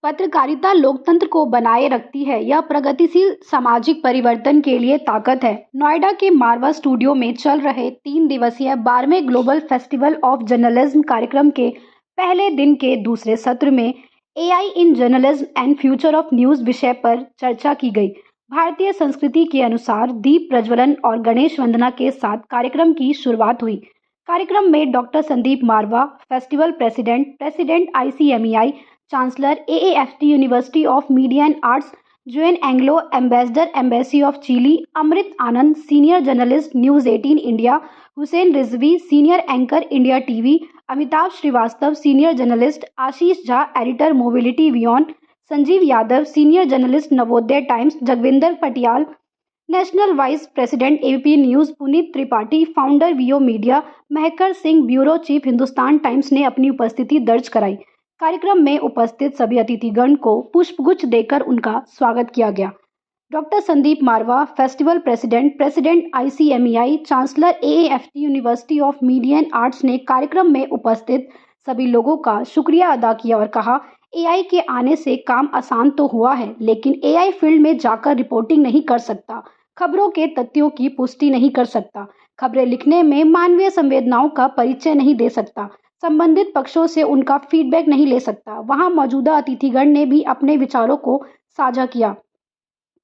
पत्रकारिता लोकतंत्र को बनाए रखती है। यह प्रगतिशील सामाजिक परिवर्तन के लिए ताकत है। नोएडा के मारवा स्टूडियो में चल रहे 3 दिवसीय 12वें ग्लोबल फेस्टिवल ऑफ जर्नलिज्म कार्यक्रम के पहले दिन के दूसरे सत्र में AI in journalism and future of news विषय पर चर्चा की गई। भारतीय संस्कृति के अनुसार दीप प्रज्वलन और गणेश वंदना के साथ कार्यक्रम की शुरुआत हुई। कार्यक्रम में doctor Sandeep Marwah, festival president ICMEI, chancellor AFT university of media and arts, Juan Angulo, ambassador embassy of Chile, Amrit Anand, senior journalist News 18 India, Hussain Rizvi, senior anchor India TV, Amitabh Shrivastava, senior journalist, Ashish Jha, editor mobility वियॉन, Sanjeev Yadav, senior journalist Navodaya Times, Jagvinder Patial, national vice president ABP News, Puneet Tripathi, founder VO media, Mehkar Singh, bureau chief, Hindustan Times ने अपनी उपस्थिति दर्ज कराई। कार्यक्रम में उपस्थित सभी अतिथिगण को पुष्पगुच्छ देकर उनका स्वागत किया गया। Doctor Sandeep Marwah, festival president ICMEI, chancellor AFT university of media and arts ने कार्यक्रम में उपस्थित सभी लोगों का शुक्रिया अदा किया और कहा, एआई के आने से काम आसान तो हुआ है, लेकिन एआई फील्ड में जाकर रिपोर्टिंग नहीं कर सकता, खबरों के तथ्यों की पुष्टि नहीं कर सकता, खबरें लिखने में मानवीय संवेदनाओं का परिचय नहीं दे सकता, संबंधित पक्षों से उनका फीडबैक नहीं ले सकता। वहां मौजूदा अतिथिगण ने भी अपने विचारों को साझा किया।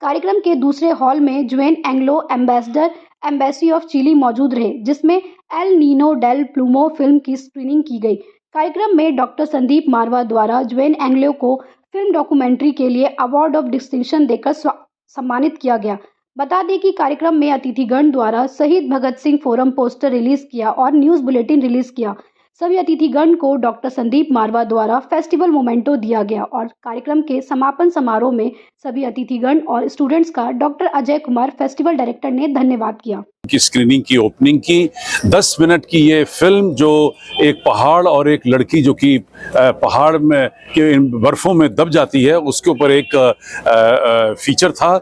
कार्यक्रम के दूसरे हॉल में Juan Angulo, ambassador embassy of Chile मौजूद रहे, जिसमें एल नीनो डेल प्लूमो फिल्म की स्क्रीनिंग की गई। कार्यक्रम में डॉक्टर संदीप मारवा द्वारा जुएन एंग्लो को फिल्म डॉक्यूमेंट्री के लिए अवार्ड ऑफ डिस्टिंक्शन देकर सम्मानित किया गया। बता दें कि कार्यक्रम में अतिथिगण द्वारा शहीद Bhagat Singh forum poster release किया और न्यूज़ बुलेटिन रिलीज किया। सभी अतिथिगण को डॉक्टर संदीप मारवा द्वारा फेस्टिवल मोमेंटो दिया गया और कार्यक्रम के समापन समारोह में सभी अतिथिगण और स्टूडेंट्स का doctor Ajay Kumar, festival director, ने धन्यवाद किया। की स्क्रीनिंग की, ओपनिंग की 10 मिनट की ये फिल्म जो एक पहाड़ और एक लड़की जो कि पहाड़ में के बर्फों में दब जाती है, उसके ऊपर एक फीचर था।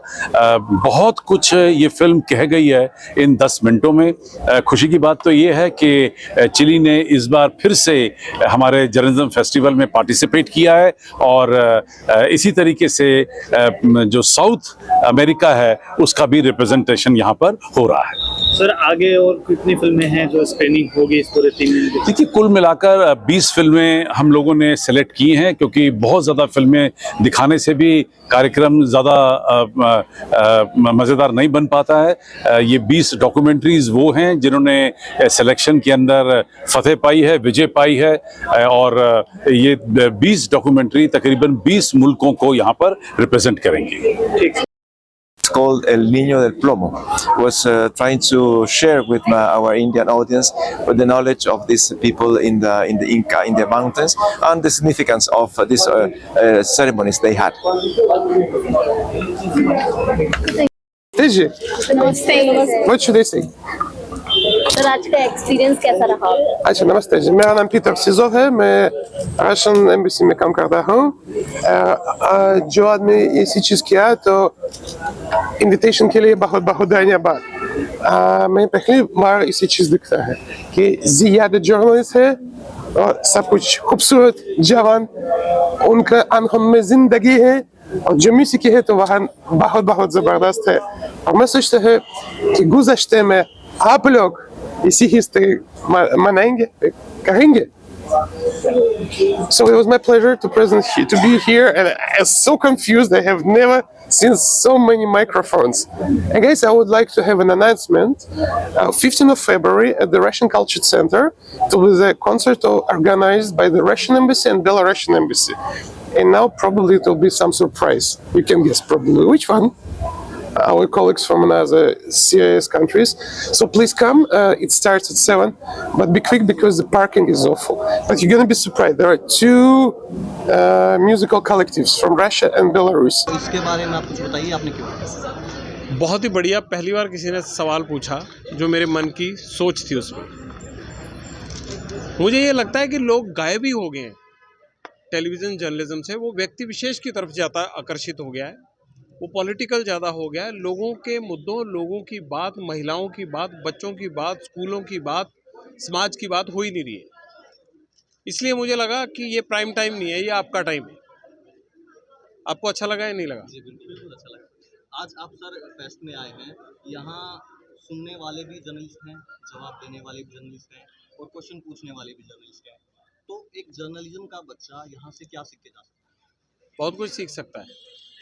बहुत कुछ ये फिल्म कह गई है इन 10 मिनटों में। खुशी की बात तो ये है कि चिली ने इस बार फिर से हमारे जर्नलिज्म फेस्टिवल में पार्टिसिपेट किया है और इसी तरीके से जो साउथ अमेरिका है उसका भी रिप्रेजेंटेशन यहाँ पर हो रहा है। सर, आगे और कितनी फिल्में हैं जो स्क्रीनिंग होगी इस पूरे 3 दिन? देखिए, कुल मिलाकर 20 फिल्में हम लोगों ने सेलेक्ट की हैं, क्योंकि बहुत ज़्यादा फिल्में दिखाने से भी कार्यक्रम ज़्यादा मज़ेदार नहीं बन पाता है। ये 20 डॉक्यूमेंट्रीज़ वो हैं जिन्होंने सिलेक्शन के अंदर फतेह पाई है, विजय पाई है, और ये 20 डॉक्यूमेंट्री तकरीबन 20 मुल्कों को यहाँ पर रिप्रेजेंट करेंगी। Called El Niño del Plomo. Was trying to share with our Indian audience with the knowledge of these people in the Inca, in the mountains, and the significance of these ceremonies they had. नमस्ते। What should I say? Sir, आज का experience कैसा रहा? अच्छा, नमस्ते जी, मेरा नाम Peter सिजोव है। मैं रशियन एम्बेसी में काम करता हूँ। जो आदमी इसी चीज़ किया तो इनविटेशन के लिए बहुत बहुत धन्यवाद। मैं पहली बार इसी चीज़ दिखता है कि ज़ियादा जर्नलिस्ट है और सब कुछ खूबसूरत जवान, उनका आंखों में जिंदगी है, और जो म्यूजिक है तो वहाँ बहुत बहुत ज़बरदस्त है। और मैं सोचता है कि गुज़श्ते में आप लोग इसी हिस्ट्री मनाएंगे, करेंगे। So it was my pleasure to be here, and I'm so confused. I have never seen so many microphones. And guys, I would like to have an announcement. 15th of February at the Russian Culture Center, there was a concert organized by the Russian Embassy and Belarusian Embassy. And now probably it will be some surprise. You can guess probably which one. Our colleagues from another CIS countries. So please come. It starts at 7, but be quick because the parking is awful. But you're going to be surprised. There are 2 musical collectives from Russia and Belarus. इसके बारे में आप कुछ बताइए, आपने क्यों? बहुत ही बढ़िया। पहली बार किसी ने सवाल पूछा जो मेरे मन की सोच थी उसमें। मुझे ये लगता है कि लोग गायब ही हो गए हैं टेलीविज़न जर्नलिज्म से। वो व्यक्ति विशेष की तरफ ज़्यादा आकर्षित हो गया है, वो पॉलिटिकल ज़्यादा हो गया है। लोगों के मुद्दों, लोगों की बात, महिलाओं की बात, बच्चों की बात, स्कूलों की बात, समाज की बात हो ही नहीं रही है। इसलिए मुझे लगा कि ये प्राइम टाइम नहीं है, ये आपका टाइम है। आपको अच्छा लगा या नहीं लगा? जी बिल्कुल अच्छा लगा। आज आप सर फेस्ट में आए हैं, यहाँ सुनने वाले भी जर्नलिस्ट हैं, जवाब देने वाले भी जर्नलिस्ट हैं और क्वेश्चन पूछने वाले भी जर्नलिस्ट हैं। तो एक जर्नलिज्म का बच्चा यहाँ से क्या सीख के जा सकता है? बहुत कुछ सीख सकता है।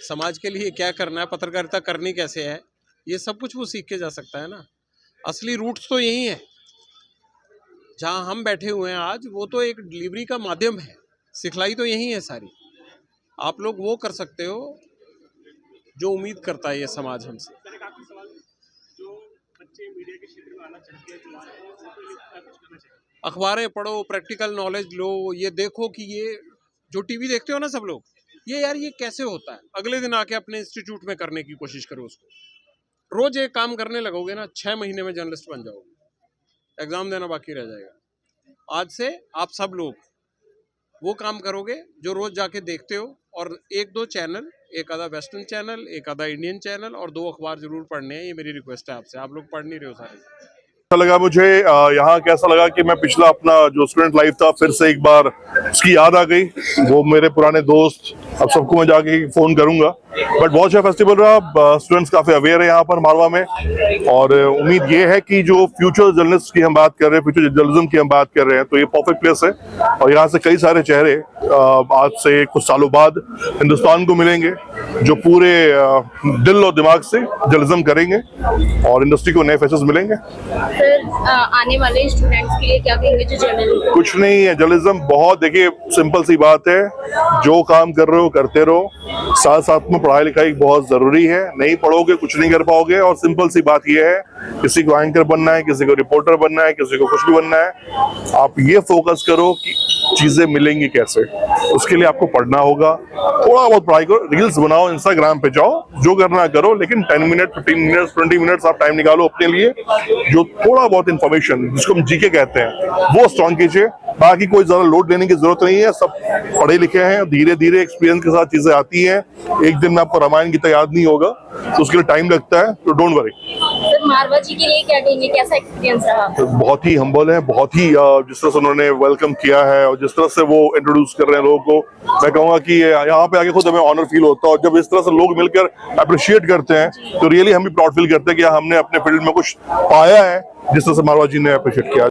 समाज के लिए क्या करना है, पत्रकारिता करनी कैसे है, ये सब कुछ वो सीख के जा सकता है ना। असली रूट्स तो यही है। जहाँ हम बैठे हुए हैं आज, वो तो एक डिलीवरी का माध्यम है। सिखलाई तो यही है सारी। आप लोग वो कर सकते हो जो उम्मीद करता है ये समाज हमसे। अखबारें पढ़ो, प्रैक्टिकल नॉलेज लो, ये देखो कि ये जो टीवी देखते हो ना सब लोग, ये यार ये कैसे होता है, अगले दिन आके अपने इंस्टीट्यूट में करने की कोशिश करो उसको। रोज एक काम करने लगोगे ना, 6 महीने में जर्नलिस्ट बन जाओगे। एग्जाम देना बाकी रह जाएगा। आज से आप सब लोग वो काम करोगे जो रोज जाके देखते हो, और 1-2 चैनल, एक आधा वेस्टर्न चैनल, एक आधा इंडियन चैनल और 2 अखबार जरूर पढ़ने हैं। ये मेरी रिक्वेस्ट है आपसे। आप लोग पढ़ नहीं रहे हो सारे। अच्छा लगा मुझे यहाँ। कैसा लगा कि मैं पिछला अपना जो स्टूडेंट लाइफ था फिर से एक बार उसकी याद आ गई। वो मेरे पुराने दोस्त, अब सबको मैं जाके फोन करूंगा। बट बहुत अच्छा फेस्टिवल रहा। स्टूडेंट्स काफी अवेयर है यहाँ पर मारवा में, और उम्मीद ये है कि जो फ्यूचर जर्नलिस्ट की हम बात कर रहे हैं, फ्यूचर जर्नलिज्म की हम बात कर रहे हैं, तो ये परफेक्ट प्लेस है। और यहाँ से कई सारे चेहरे आज से कुछ सालों बाद हिंदुस्तान को मिलेंगे जो पूरे दिल और दिमाग से जर्नलिज्म करेंगे, और इंडस्ट्री को नए फेसेस मिलेंगे। सर आने वाले स्टूडेंट्स के लिए क्या कहेंगे जो जर्नलिज्म? कुछ नहीं है, जर्नलिज्म बहुत, देखिए सिंपल सी बात है, जो काम कर रहे हो करते रहो। साथ साथ में पढ़ाई लिखाई बहुत जरूरी है। नहीं पढ़ोगे कुछ नहीं कर पाओगे। और सिंपल सी बात यह है, किसी को एंकर बनना है, किसी को रिपोर्टर बनना है, किसी को कुछ भी बनना है, आप ये फोकस करो कि चीजें मिलेंगी कैसे। उसके लिए आपको पढ़ना होगा, थोड़ा बहुत पढ़ाई करो, रील्स बनाओ, इंस्टाग्राम पे जाओ, जो करना करो, लेकिन 10 मिनट, 15 मिनट, 20 मिनट्स आप टाइम निकालो अपने लिए। जो थोड़ा बहुत इंफॉर्मेशन, जिसको हम जीके कहते हैं, वो स्ट्रॉन्ग कीजिए। बाकी कोई ज्यादा लोड लेने की जरूरत नहीं है। सब पढ़े लिखे हैं, धीरे धीरे एक्सपीरियंस के साथ चीजें आती हैं। एक दिन में आपको रामायण गीता याद नहीं होगा, तो उसके लिए टाइम लगता है, तो डोंट वरी। सर मारवा जी के लिए क्या कहेंगे, कैसा एक्सपीरियंस रहा? बहुत ही हम्बल है, बहुत ही जिस तरह से उन्होंने वेलकम किया है और जिस तरह से वो इंट्रोड्यूस कर रहे हैं लोगों को, मैं कहूंगा कि यहाँ पे आके खुद हमें ऑनर फील होता है। और जब इस तरह से लोग मिलकर अप्रिशिएट करते हैं, तो रियली हम भी प्राउड फील करते हैं कि हमने अपने फील्ड में कुछ पाया है, जिस तरह से मारवा जी ने अप्रिशिएट किया।